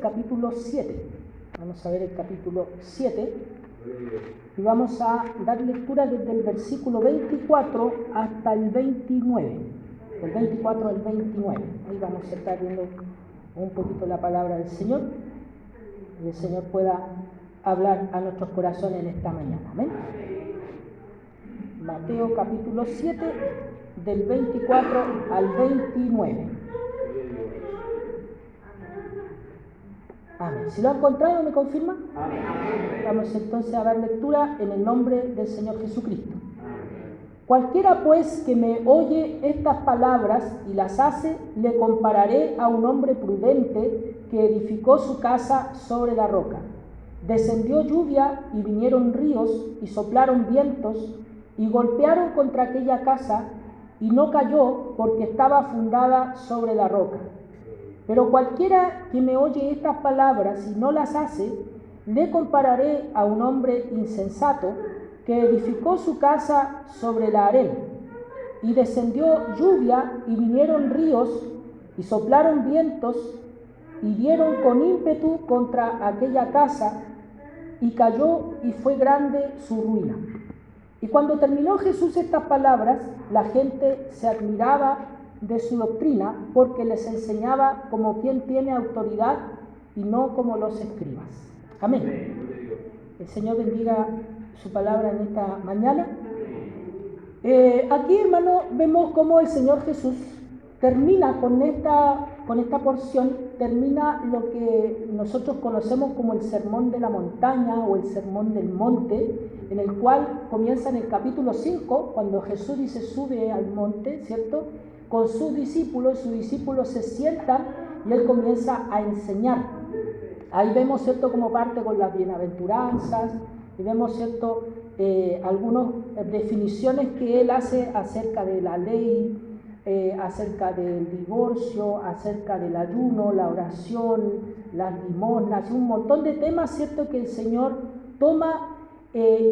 capítulo 7. Vamos a ver el capítulo 7 y vamos a dar lectura desde el versículo 24 hasta el 29. Del 24 al 29. Ahí vamos a estar viendo un poquito la palabra del Señor y el Señor pueda hablar a nuestros corazones en esta mañana. Amén. Mateo capítulo 7, del 24 al 29. Amén. Si lo han encontrado, ¿me confirma? Vamos entonces a dar lectura en el nombre del Señor Jesucristo. Cualquiera pues que me oye estas palabras y las hace, le compararé a un hombre prudente que edificó su casa sobre la roca. Descendió lluvia y vinieron ríos y soplaron vientos y golpearon contra aquella casa y no cayó porque estaba fundada sobre la roca. Pero cualquiera que me oye estas palabras y no las hace, le compararé a un hombre insensato que edificó su casa sobre la arena. Y descendió lluvia y vinieron ríos y soplaron vientos y dieron con ímpetu contra aquella casa y cayó y fue grande su ruina. Y cuando terminó Jesús estas palabras, la gente se admiraba de su doctrina porque les enseñaba como quien tiene autoridad y no como los escribas. Amén. El Señor bendiga su palabra en esta mañana. Aquí, hermano, vemos cómo el Señor Jesús termina con esta porción, termina lo que nosotros conocemos como el sermón de la montaña o el sermón del monte, en el cual comienza en el capítulo 5, cuando Jesús dice sube al monte, ¿cierto?, con sus discípulos se sientan y Él comienza a enseñar. Ahí vemos, ¿cierto?, como parte con las bienaventuranzas, y vemos, ¿cierto?, algunas definiciones que Él hace acerca de la ley, acerca del divorcio, acerca del ayuno, la oración, las limosnas, un montón de temas, ¿cierto?, que el Señor toma,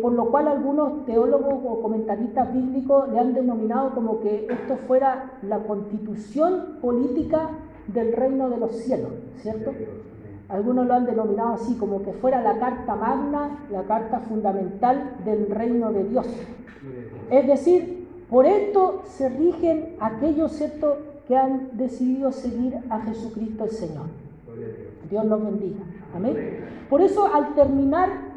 por lo cual algunos teólogos o comentaristas bíblicos le han denominado como que esto fuera la constitución política del reino de los cielos, ¿cierto? Algunos lo han denominado así, como que fuera la carta magna, la carta fundamental del reino de Dios. Es decir, por esto se rigen aquellos, ¿cierto?, que han decidido seguir a Jesucristo el Señor. Dios los bendiga. Amén. Por eso al terminar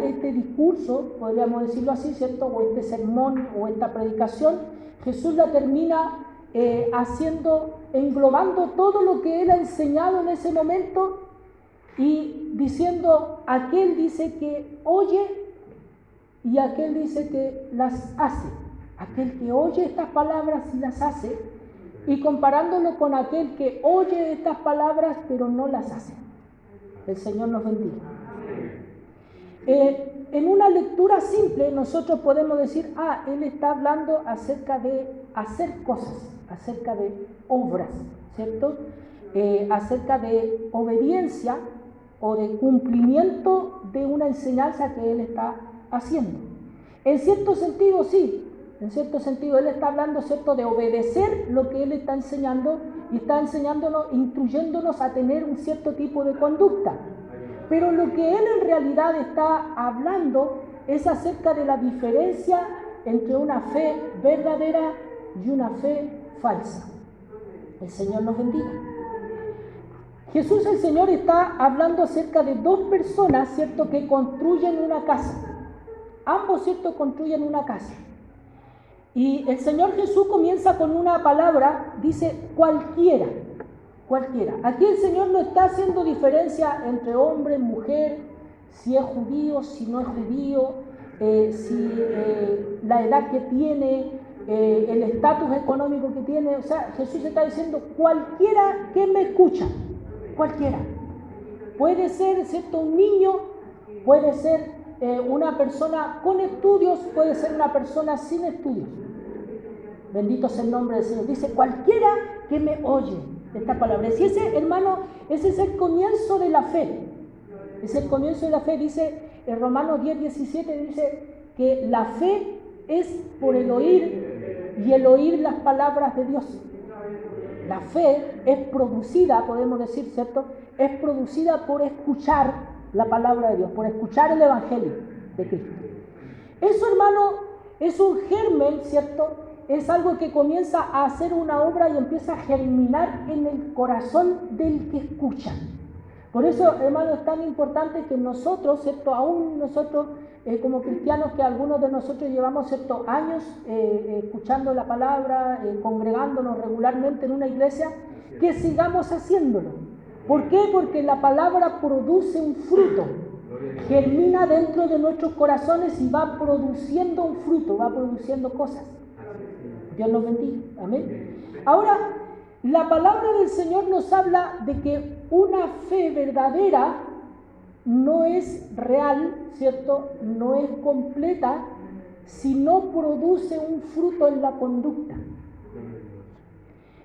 este discurso, podríamos decirlo así, ¿cierto?, o este sermón o esta predicación, Jesús la termina englobando todo lo que Él ha enseñado en ese momento y diciendo, aquel dice que oye y aquel dice que las hace. Aquel que oye estas palabras y las hace, y comparándolo con aquel que oye estas palabras pero no las hace. El Señor nos bendiga. En una lectura simple nosotros podemos decir, Él está hablando acerca de hacer cosas, acerca de obras, ¿cierto? Acerca de obediencia o de cumplimiento de una enseñanza que Él está haciendo. En cierto sentido, sí, en cierto sentido Él está hablando, ¿cierto?, de obedecer lo que Él está enseñando y está enseñándonos, instruyéndonos a tener un cierto tipo de conducta. Pero lo que Él en realidad está hablando es acerca de la diferencia entre una fe verdadera y una fe falsa. El Señor nos bendiga. Jesús el Señor está hablando acerca de dos personas, ¿cierto?, que construyen una casa. Ambos, ¿cierto?, construyen una casa. Y el Señor Jesús comienza con una palabra, dice cualquiera. Cualquiera. Aquí el Señor no está haciendo diferencia entre hombre, mujer, si es judío, si no es judío, la edad que tiene, el estatus económico que tiene. O sea, Jesús está diciendo cualquiera que me escucha, cualquiera. Puede ser, ¿cierto?, un niño, puede ser una persona con estudios, puede ser una persona sin estudios. Bendito sea el nombre del Señor. Dice cualquiera que me oye. Esta palabra. Si ese, hermano, ese es el comienzo de la fe. Es el comienzo de la fe. Dice en Romanos 10:17, dice que la fe es por el oír y el oír las palabras de Dios. La fe es producida, podemos decir, ¿cierto? Es producida por escuchar la palabra de Dios, por escuchar el Evangelio de Cristo. Eso, hermano, es un germen, ¿cierto? Es algo que comienza a hacer una obra y empieza a germinar en el corazón del que escucha. Por eso, hermano, es tan importante que nosotros, ¿cierto? Aún nosotros como cristianos, que algunos de nosotros llevamos ciertos años escuchando la palabra, congregándonos regularmente en una iglesia, que sigamos haciéndolo. ¿Por qué? Porque la palabra produce un fruto, germina dentro de nuestros corazones y va produciendo un fruto, va produciendo cosas. Dios nos bendiga. Amén. Ahora, la palabra del Señor nos habla de que una fe verdadera no es real, ¿cierto? No es completa si no produce un fruto en la conducta.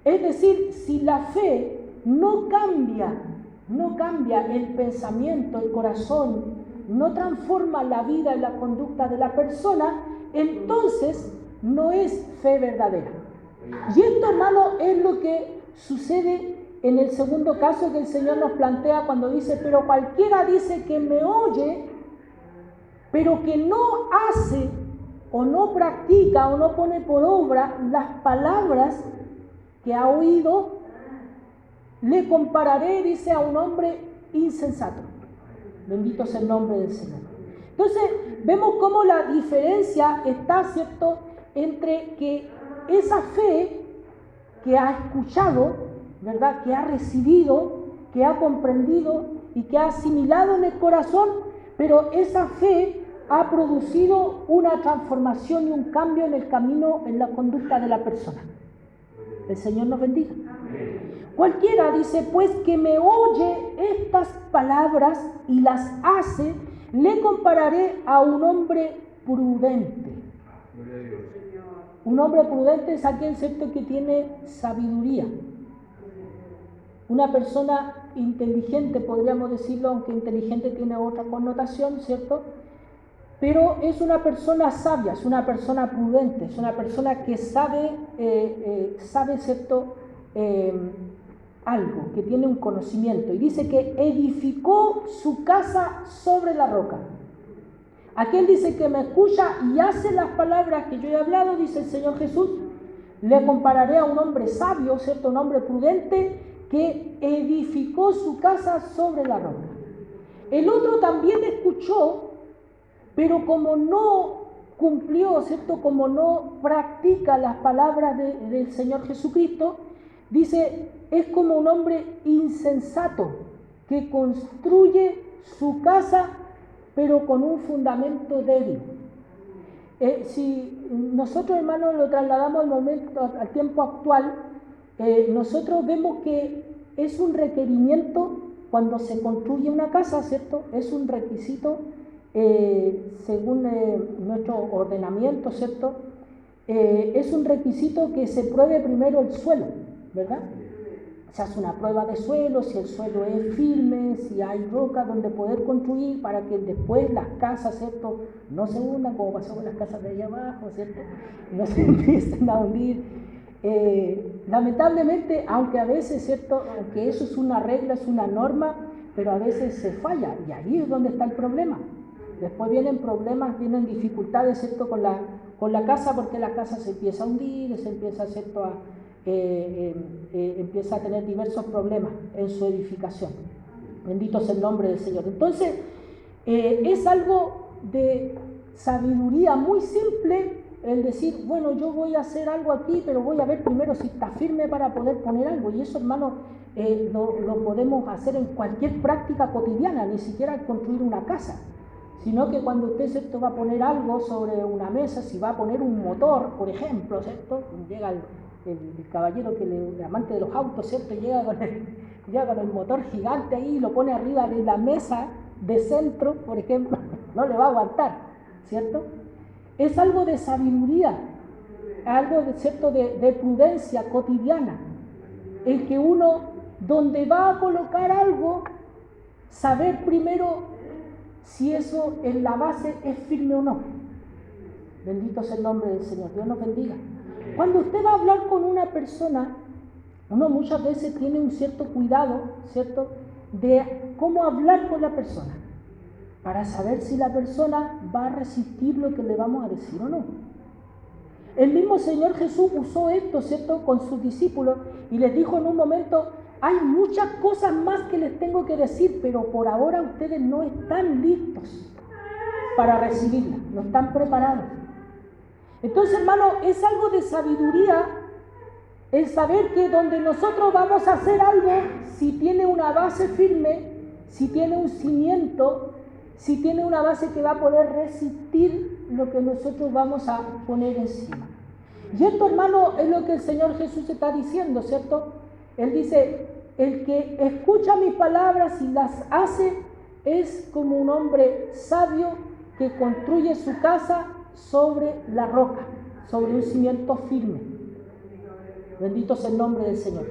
Es decir, si la fe no cambia el pensamiento, el corazón, no transforma la vida y la conducta de la persona, entonces no es fe verdadera. Y esto, hermano, es lo que sucede en el segundo caso que el Señor nos plantea cuando dice: pero cualquiera dice que me oye, pero que no hace o no practica o no pone por obra las palabras que ha oído, le compararé, dice, a un hombre insensato. Bendito sea el nombre del Señor. Entonces, vemos cómo la diferencia está, ¿cierto?, entre que esa fe que ha escuchado, ¿verdad?, que ha recibido, que ha comprendido y que ha asimilado en el corazón, pero esa fe ha producido una transformación y un cambio en el camino, en la conducta de la persona. El Señor nos bendiga. Cualquiera, dice, pues que me oye estas palabras y las hace, le compararé a un hombre prudente. Un hombre prudente es aquel, ¿cierto?, que tiene sabiduría. Una persona inteligente, podríamos decirlo, aunque inteligente tiene otra connotación, ¿cierto? Pero es una persona sabia, es una persona prudente, es una persona que sabe, ¿cierto?, algo, que tiene un conocimiento. Y dice que edificó su casa sobre la roca. Aquel, dice, que me escucha y hace las palabras que yo he hablado, dice el Señor Jesús, le compararé a un hombre sabio, ¿cierto?, un hombre prudente que edificó su casa sobre la roca. El otro también escuchó, pero como no cumplió, ¿cierto?, como no practica las palabras del Señor Jesucristo, dice, es como un hombre insensato que construye su casa, pero con un fundamento débil. Si nosotros, hermanos, lo trasladamos al tiempo actual, nosotros vemos que es un requerimiento cuando se construye una casa, ¿cierto? Es un requisito según nuestro ordenamiento, ¿cierto? Es un requisito que se pruebe primero el suelo, ¿verdad? Se hace una prueba de suelo, si el suelo es firme, si hay roca donde poder construir, para que después las casas, ¿cierto?, no se hundan como pasó con las casas de allá abajo, ¿cierto?, no se empiecen a hundir. Lamentablemente, aunque a veces, ¿cierto?, aunque eso es una regla, es una norma, pero a veces se falla, y ahí es donde está el problema. Después vienen problemas, vienen dificultades, ¿cierto?, con la casa, porque la casa se empieza a hundir, se empieza, ¿cierto?, empieza a tener diversos problemas en su edificación. Bendito sea el nombre del Señor. Entonces, es algo de sabiduría muy simple el decir, bueno, yo voy a hacer algo aquí, pero voy a ver primero si está firme para poder poner algo. Y eso, hermano, lo podemos hacer en cualquier práctica cotidiana, ni siquiera al construir una casa, sino que cuando usted, ¿cierto?, va a poner algo sobre una mesa, si va a poner un motor, por ejemplo, ¿cierto?, llega el caballero, el amante de los autos, ¿cierto?, llega con el motor gigante ahí y lo pone arriba de la mesa de centro, por ejemplo, no le va a aguantar, ¿cierto? Es algo de sabiduría, algo, ¿cierto?, de prudencia cotidiana, el que uno, donde va a colocar algo, saber primero si eso en la base es firme o no. Bendito sea el nombre del Señor. Dios nos bendiga. Cuando usted va a hablar con una persona, Uno muchas veces tiene un cierto cuidado, ¿cierto?, de cómo hablar con la persona, para saber si la persona va a resistir lo que le vamos a decir o no. El mismo Señor Jesús usó esto, ¿cierto?, con sus discípulos y les dijo en un momento: hay muchas cosas más que les tengo que decir, pero por ahora ustedes no están listos para recibirlas, no están preparados. Entonces, hermano, es algo de sabiduría el saber que donde nosotros vamos a hacer algo, si tiene una base firme, si tiene un cimiento, si tiene una base que va a poder resistir lo que nosotros vamos a poner encima. Y esto, hermano, es lo que el Señor Jesús está diciendo, ¿cierto? Él dice: el que escucha mis palabras y las hace es como un hombre sabio que construye su casa sobre la roca, sobre un cimiento firme. Bendito sea el nombre del Señor.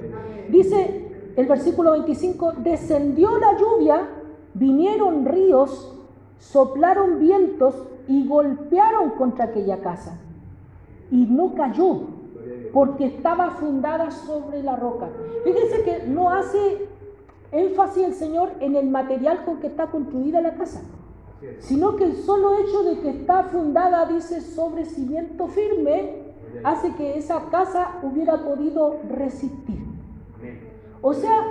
Dice el versículo 25: descendió la lluvia, vinieron ríos, soplaron vientos y golpearon contra aquella casa. Y no cayó, porque estaba fundada sobre la roca. Fíjense que no hace énfasis el Señor en el material con que está construida la casa, sino que el solo hecho de que está fundada, dice, sobre cimiento firme, hace que esa casa hubiera podido resistir. O sea,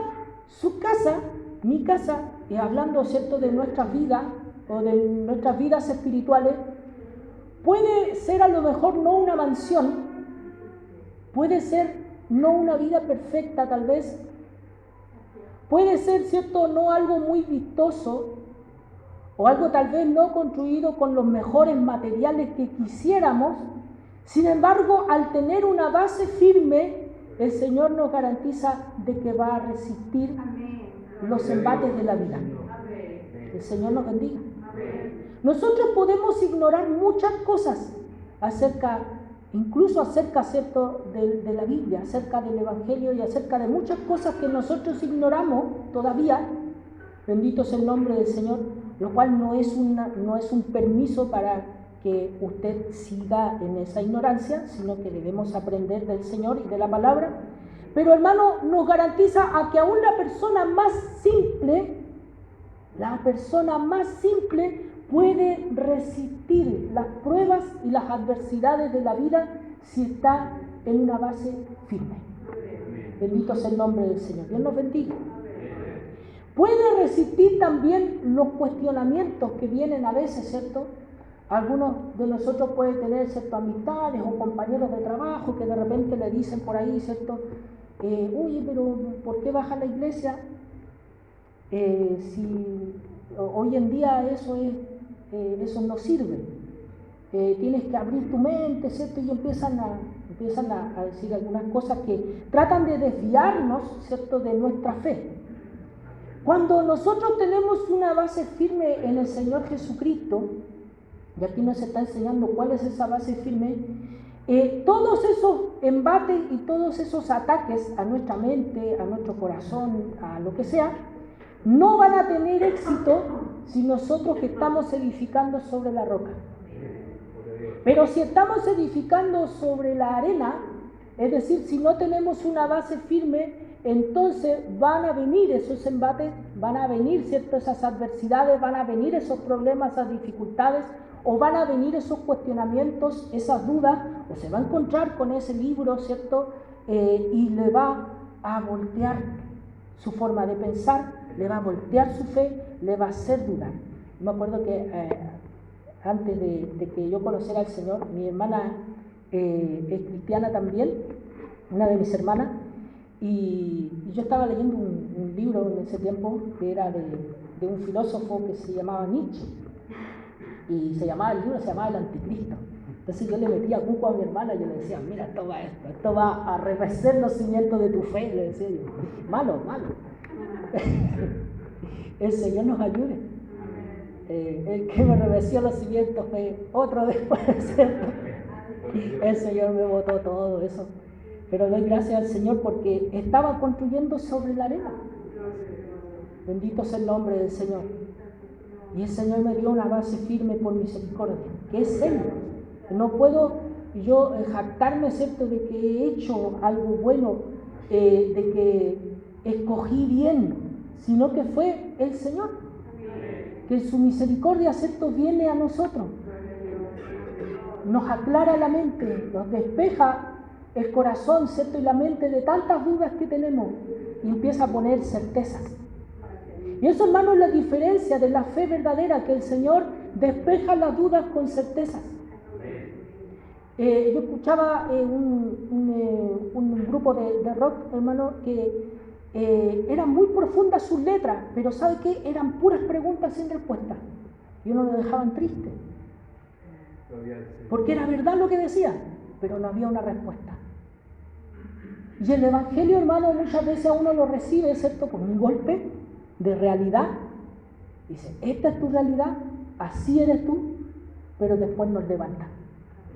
su casa, mi casa, y hablando, ¿cierto?, de nuestras vidas o de nuestras vidas espirituales, puede ser a lo mejor no una mansión, puede ser no una vida perfecta tal vez, puede ser, ¿cierto?, no algo muy vistoso, o algo tal vez no construido con los mejores materiales que quisiéramos. Sin embargo, al tener una base firme, el Señor nos garantiza de que va a resistir los embates de la vida. El Señor nos bendiga. Nosotros podemos ignorar muchas cosas incluso acerca, ¿cierto?, de la Biblia, acerca del Evangelio y acerca de muchas cosas que nosotros ignoramos todavía. Bendito sea el nombre del Señor, lo cual no es un permiso para que usted siga en esa ignorancia, sino que debemos aprender del Señor y de la palabra. Pero, hermano, nos garantiza a que aún la persona más simple puede resistir las pruebas y las adversidades de la vida si está en una base firme. Bendito sea el nombre del Señor. Dios nos bendiga. Puede resistir también los cuestionamientos que vienen a veces, ¿cierto? Algunos de nosotros pueden tener, ¿cierto?, amistades o compañeros de trabajo que de repente le dicen por ahí, ¿cierto?, oye, pero ¿por qué vas a la iglesia? Si hoy en día eso no sirve. Tienes que abrir tu mente, ¿cierto? Y empiezan a decir algunas cosas que tratan de desviarnos, ¿cierto?, de nuestra fe. Cuando nosotros tenemos una base firme en el Señor Jesucristo, y aquí nos está enseñando cuál es esa base firme, todos esos embates y todos esos ataques a nuestra mente, a nuestro corazón, a lo que sea, no van a tener éxito si nosotros estamos edificando sobre la roca. Pero si estamos edificando sobre la arena, es decir, si no tenemos una base firme, entonces van a venir esos embates, van a venir, ¿cierto?, esas adversidades, van a venir esos problemas, esas dificultades, o van a venir esos cuestionamientos, esas dudas, o se va a encontrar con ese libro, ¿cierto?, y le va a voltear su forma de pensar, le va a voltear su fe, le va a hacer dudar. Me acuerdo que antes de que yo conociera al Señor, mi hermana es cristiana también, una de mis hermanas, y yo estaba leyendo un libro en ese tiempo que era de un filósofo que se llamaba Nietzsche, y el libro se llamaba El Anticristo. Entonces yo le metía cuco a mi hermana y yo le decía: mira, esto va a remecer los cimientos de tu fe, le decía yo. Malo. El Señor nos ayude. El que me remeció los cimientos fue otro después, ¿cierto? El Señor me botó todo eso. Pero doy gracias al Señor porque estaba construyendo sobre la arena. Bendito sea el nombre del Señor. Y el Señor me dio una base firme por misericordia, que es Él. No puedo yo jactarme, ¿cierto?, de que he hecho algo bueno de que escogí bien, sino que fue el Señor. Que su misericordia, ¿cierto?, viene a nosotros. Nos aclara la mente, nos despeja el corazón, ¿cierto?, y la mente de tantas dudas que tenemos y empieza a poner certezas. Y eso, hermano, es la diferencia de la fe verdadera, que el Señor despeja las dudas con certezas. Yo escuchaba un grupo de rock, hermano, que eran muy profundas sus letras, pero ¿sabe qué? Eran puras preguntas sin respuesta. Y uno lo dejaban triste. Porque era verdad lo que decía, pero no había una respuesta. Y el Evangelio, hermano, muchas veces a uno lo recibe, ¿cierto?, con un golpe de realidad. Dice, esta es tu realidad, así eres tú, pero después nos levanta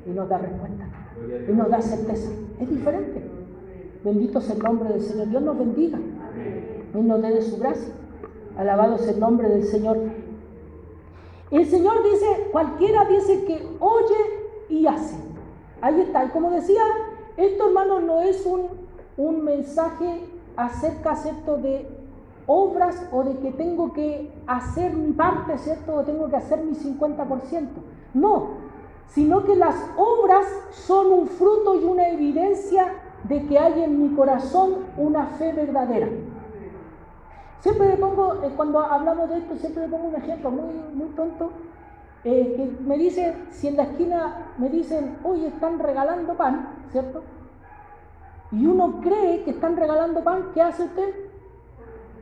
y nos da respuesta y nos da certeza. Es diferente. Bendito sea el nombre del Señor. Dios nos bendiga y nos dé de su gracia. Alabado sea el nombre del Señor. El Señor dice, cualquiera dice que oye y hace. Ahí está. Y como decía, esto, hermano, no es un mensaje acerca, ¿cierto?, de obras o de que tengo que hacer mi parte, ¿cierto?, o tengo que hacer mi 50%. No, sino que las obras son un fruto y una evidencia de que hay en mi corazón una fe verdadera. Siempre le pongo, cuando hablamos de esto, siempre le pongo un ejemplo muy tonto, que me dice, si en la esquina me dicen, oye, están regalando pan, ¿cierto?, y uno cree que están regalando pan, ¿qué hace usted?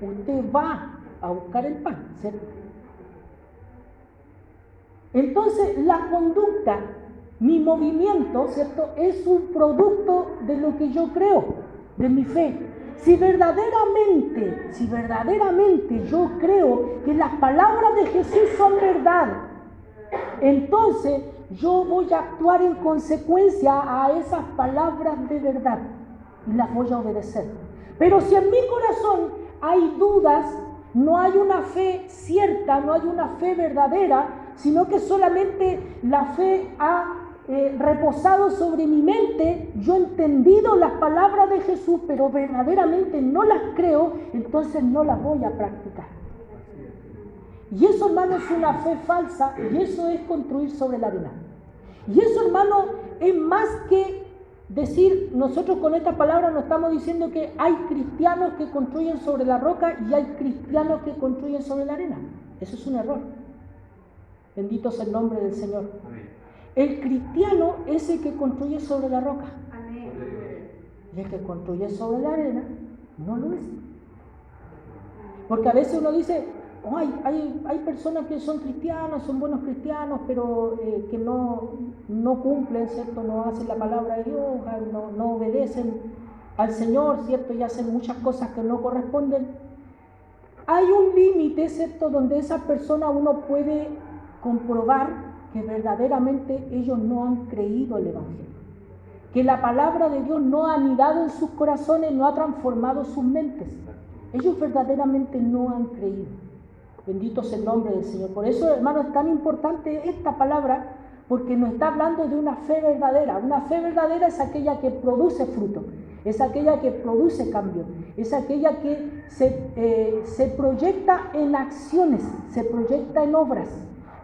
Usted va a buscar el pan, ¿cierto? Entonces, la conducta, mi movimiento, ¿cierto?, es un producto de lo que yo creo, de mi fe. Si verdaderamente yo creo que las palabras de Jesús son verdad, entonces yo voy a actuar en consecuencia a esas palabras de verdad y las voy a obedecer. Pero si en mi corazón hay dudas, no hay una fe cierta, no hay una fe verdadera, sino que solamente la fe ha reposado sobre mi mente, yo he entendido las palabras de Jesús, pero verdaderamente no las creo, entonces no las voy a practicar. Y eso, hermano, es una fe falsa, y eso es construir sobre la arena. Y eso, hermano, es más que decir, nosotros con esta palabra no estamos diciendo que hay cristianos que construyen sobre la roca y hay cristianos que construyen sobre la arena. Eso es un error. Bendito sea el nombre del Señor. Amén. El cristiano es el que construye sobre la roca. Amén. Y el que construye sobre la arena no lo es. Porque a veces uno dice, oh, hay personas que son cristianos, son buenos cristianos, pero que no cumplen, ¿cierto? No hacen la palabra de Dios, no obedecen al Señor, ¿cierto? Y hacen muchas cosas que no corresponden. Hay un límite, ¿cierto?, donde esa persona uno puede comprobar que verdaderamente ellos no han creído el Evangelio, que la palabra de Dios no ha anidado en sus corazones, no ha transformado sus mentes. Ellos verdaderamente no han creído. Bendito sea el nombre del Señor. Por eso, hermano, es tan importante esta palabra, porque nos está hablando de una fe verdadera. Una fe verdadera es aquella que produce fruto, es aquella que produce cambio, es aquella que se proyecta en acciones, se proyecta en obras.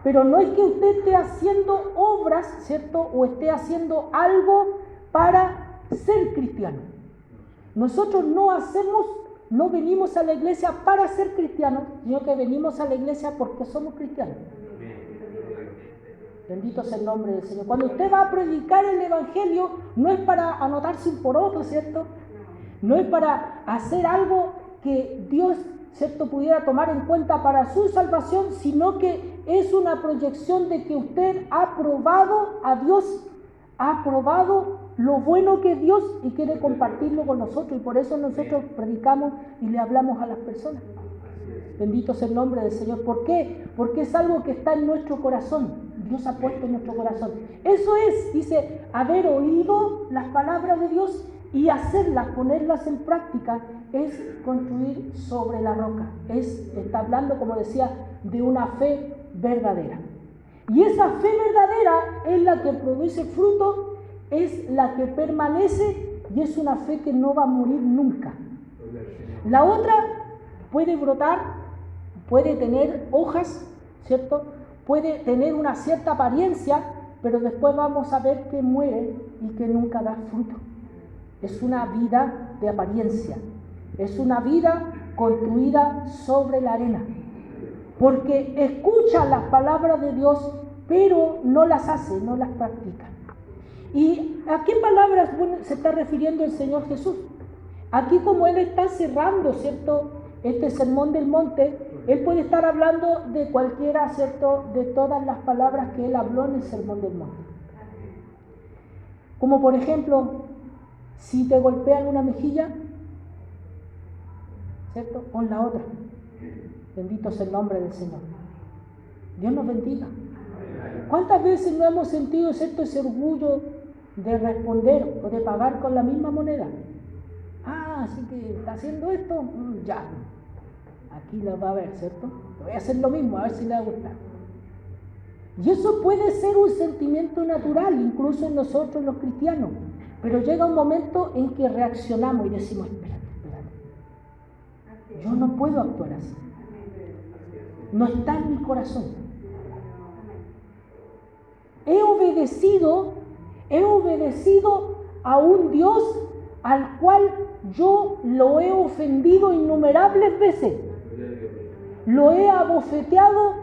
Pero no es que usted esté haciendo obras, ¿cierto?, o esté haciendo algo para ser cristiano. Nosotros no venimos a la iglesia para ser cristianos, sino que venimos a la iglesia porque somos cristianos. Bendito sea el nombre del Señor. Cuando usted va a predicar el Evangelio, no es para anotarse un poroto, ¿cierto? No es para hacer algo que Dios, ¿cierto?, pudiera tomar en cuenta para su salvación, sino que es una proyección de que usted ha probado a Dios, ha probado lo bueno que es Dios y quiere compartirlo con nosotros. Y por eso nosotros predicamos y le hablamos a las personas. Bendito sea el nombre del Señor. ¿Por qué? Porque es algo que está en nuestro corazón. Dios ha puesto en nuestro corazón. Eso es, dice, haber oído las palabras de Dios y hacerlas, ponerlas en práctica, es construir sobre la roca. Está hablando, como decía, de una fe verdadera. Y esa fe verdadera es la que produce fruto, es la que permanece y es una fe que no va a morir nunca. La otra puede brotar, puede tener hojas, ¿cierto? Puede tener una cierta apariencia, pero después vamos a ver que muere y que nunca da fruto. Es una vida de apariencia, es una vida construida sobre la arena, porque escucha las palabras de Dios, pero no las hace, no las practica. ¿Y a qué palabras se está refiriendo el Señor Jesús? Aquí, como Él está cerrando, ¿cierto?, este sermón del monte, Él puede estar hablando de cualquiera, ¿cierto?, de todas las palabras que Él habló en el sermón del monte. Como por ejemplo, si te golpean una mejilla, ¿cierto?, pon la otra. Bendito sea el nombre del Señor. Dios nos bendiga. ¿Cuántas veces no hemos sentido, ¿cierto?, ese orgullo de responder o de pagar con la misma moneda? Ah, así que está haciendo esto, ya, aquí lo va a ver, ¿cierto? Voy a hacer lo mismo, a ver si le va a gustar. Y eso puede ser un sentimiento natural, incluso en nosotros los cristianos, pero llega un momento en que reaccionamos y decimos, espérate, yo no puedo actuar así. No está en mi corazón. He obedecido a un Dios al cual yo lo he ofendido innumerables veces. Lo he abofeteado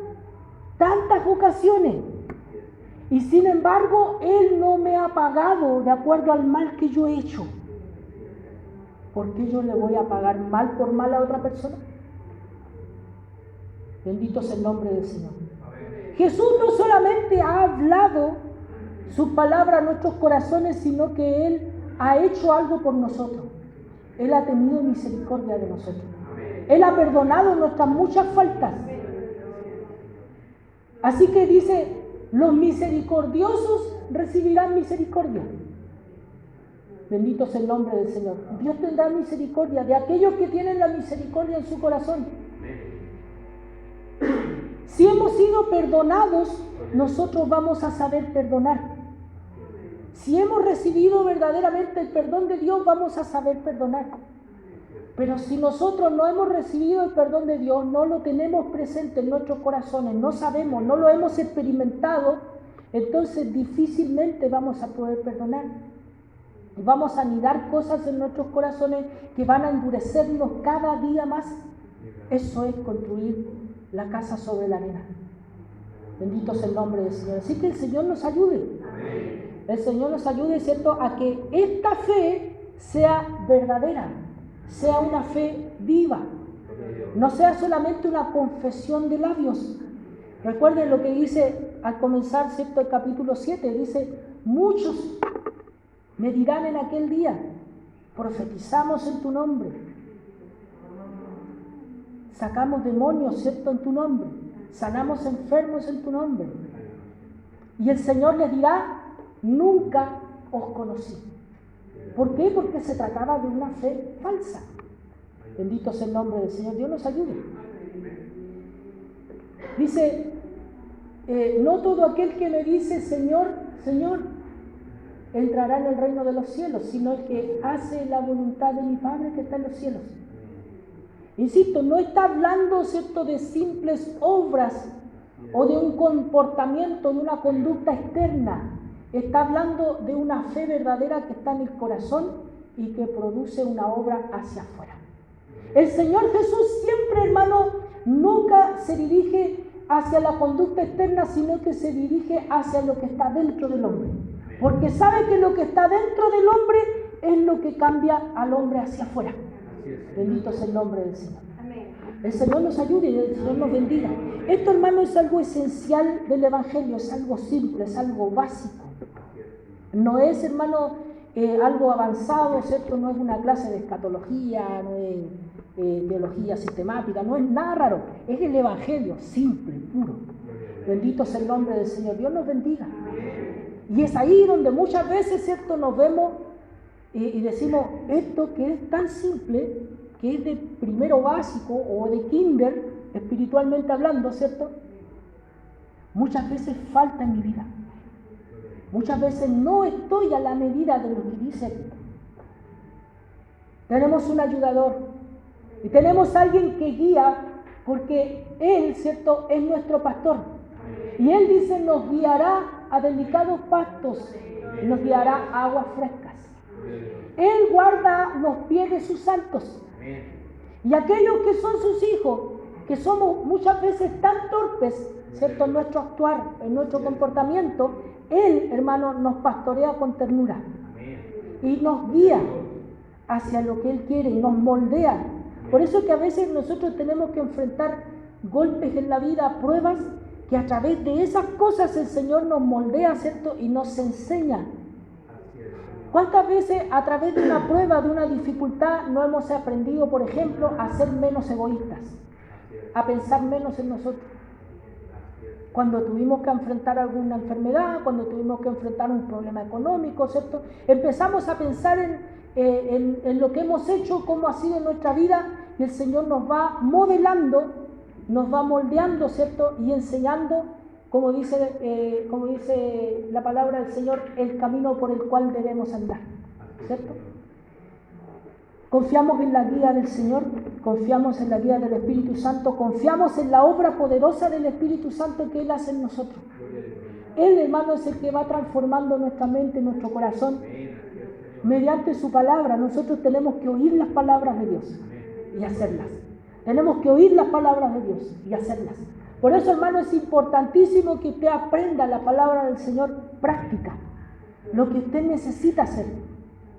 tantas ocasiones. Y sin embargo, Él no me ha pagado de acuerdo al mal que yo he hecho. ¿Por qué yo le voy a pagar mal por mal a otra persona? Bendito sea el nombre del Señor. Jesús no solamente ha hablado sus palabras a nuestros corazones, sino que Él ha hecho algo por nosotros. Él ha tenido misericordia de nosotros. Él ha perdonado nuestras muchas faltas. Así que dice, los misericordiosos recibirán misericordia. Bendito sea el nombre del Señor. Dios tendrá misericordia de aquellos que tienen la misericordia en su corazón. Si hemos sido perdonados, nosotros vamos a saber perdonar. Si hemos recibido verdaderamente el perdón de Dios, vamos a saber perdonar. Pero si nosotros no hemos recibido el perdón de Dios, no lo tenemos presente en nuestros corazones, no sabemos, no lo hemos experimentado, entonces difícilmente vamos a poder perdonar. Vamos a anidar cosas en nuestros corazones que van a endurecernos cada día más. Eso es construir la casa sobre la arena. Bendito sea el nombre del Señor. Así que el Señor nos ayude. El Señor nos ayude, ¿cierto?, a que esta fe sea verdadera, sea una fe viva, no sea solamente una confesión de labios. Recuerden lo que dice al comenzar, ¿cierto?, el capítulo 7, dice, muchos me dirán en aquel día, profetizamos en tu nombre, sacamos demonios, ¿cierto?, en tu nombre, sanamos enfermos en tu nombre. Y el Señor les dirá, nunca os conocí. ¿Por qué? Porque se trataba de una fe falsa. Bendito sea el nombre del Señor. Dios nos ayude. Dice, no todo aquel que me dice Señor, Señor, entrará en el reino de los cielos, sino el que hace la voluntad de mi Padre que está en los cielos. Insisto, no está hablando, ¿cierto?, de simples obras o de un comportamiento, de una conducta externa. Está hablando de una fe verdadera que está en el corazón y que produce una obra hacia afuera. El Señor Jesús siempre, hermano, nunca se dirige hacia la conducta externa, sino que se dirige hacia lo que está dentro del hombre. Porque sabe que lo que está dentro del hombre es lo que cambia al hombre hacia afuera. Bendito sea el nombre del Señor. El Señor nos ayude y el Señor nos bendiga. Esto, hermano, es algo esencial del Evangelio, es algo simple, es algo básico. No es, hermano, algo avanzado, ¿cierto? No es una clase de escatología, no es teología sistemática, no es nada raro. Es el Evangelio, simple, puro. Bendito sea el nombre del Señor. Dios nos bendiga. Y es ahí donde muchas veces, ¿cierto?, nos vemos y decimos, esto que es tan simple, que es de primero básico o de kinder, espiritualmente hablando, ¿cierto?, muchas veces falta en mi vida. Muchas veces no estoy a la medida de lo que dice tenemos un ayudador y tenemos alguien que guía, porque Él, ¿cierto?, es nuestro pastor. Y Él dice, nos guiará a delicados pastos y nos guiará a aguas frescas. Él guarda los pies de sus santos. Y aquellos que son sus hijos, que somos muchas veces tan torpes, ¿cierto?, en nuestro actuar, en nuestro comportamiento, Él, hermano, nos pastorea con ternura y nos guía hacia lo que Él quiere y nos moldea. Por eso es que a veces nosotros tenemos que enfrentar golpes en la vida, pruebas, que a través de esas cosas el Señor nos moldea, ¿cierto?, y nos enseña. ¿Cuántas veces a través de una prueba, de una dificultad, no hemos aprendido, por ejemplo, a ser menos egoístas, a pensar menos en nosotros? Cuando tuvimos que enfrentar alguna enfermedad, cuando tuvimos que enfrentar un problema económico, ¿cierto?, empezamos a pensar en lo que hemos hecho, cómo ha sido nuestra vida, y el Señor nos va modelando, nos va moldeando, ¿cierto?, y enseñando, como dice la palabra del Señor, el camino por el cual debemos andar, ¿cierto? Confiamos en la guía del Señor, confiamos en la guía del Espíritu Santo, confiamos en la obra poderosa del Espíritu Santo que Él hace en nosotros. Él, hermano, es el que va transformando nuestra mente, nuestro corazón, mediante su palabra. Nosotros tenemos que oír las palabras de Dios y hacerlas. Tenemos que oír las palabras de Dios y hacerlas. Por eso, hermano, es importantísimo que usted aprenda la palabra del Señor práctica, lo que usted necesita hacer.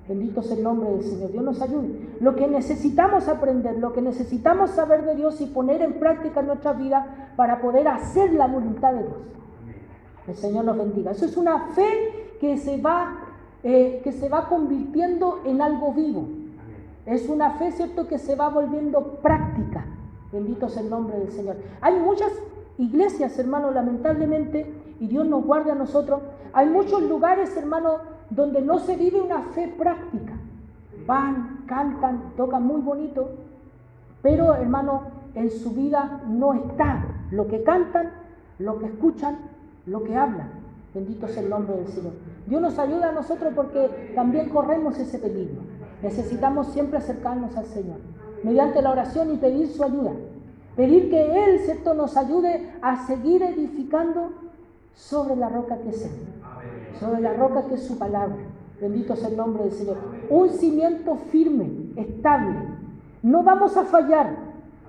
Bendito sea el nombre del Señor. Dios nos ayude. Lo que necesitamos aprender, lo que necesitamos saber de Dios y poner en práctica en nuestra vida para poder hacer la voluntad de Dios. El Señor nos bendiga. Eso es una fe que se va convirtiendo en algo vivo. Es una fe, ¿cierto?, que se va volviendo práctica. Bendito sea el nombre del Señor. Hay muchas iglesias, hermano, lamentablemente, y Dios nos guarde a nosotros, hay muchos lugares, hermano, donde no se vive una fe práctica. Van, cantan, tocan muy bonito, pero, hermano, en su vida no está lo que cantan, lo que escuchan, lo que hablan. Bendito sea el nombre del Señor. Dios nos ayuda a nosotros porque también corremos ese peligro. Necesitamos siempre acercarnos al Señor mediante la oración y pedir su ayuda. Pedir que Él, ¿cierto?, nos ayude a seguir edificando sobre la roca que es Él, sobre la roca que es su palabra. Bendito sea el nombre del Señor. Un cimiento firme, estable. No vamos a fallar.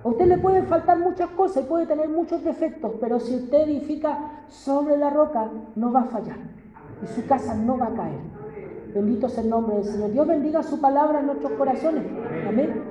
A usted le pueden faltar muchas cosas y puede tener muchos defectos, pero si usted edifica sobre la roca, no va a fallar y su casa no va a caer. Bendito sea el nombre del Señor. Dios bendiga su palabra en nuestros corazones. Amén.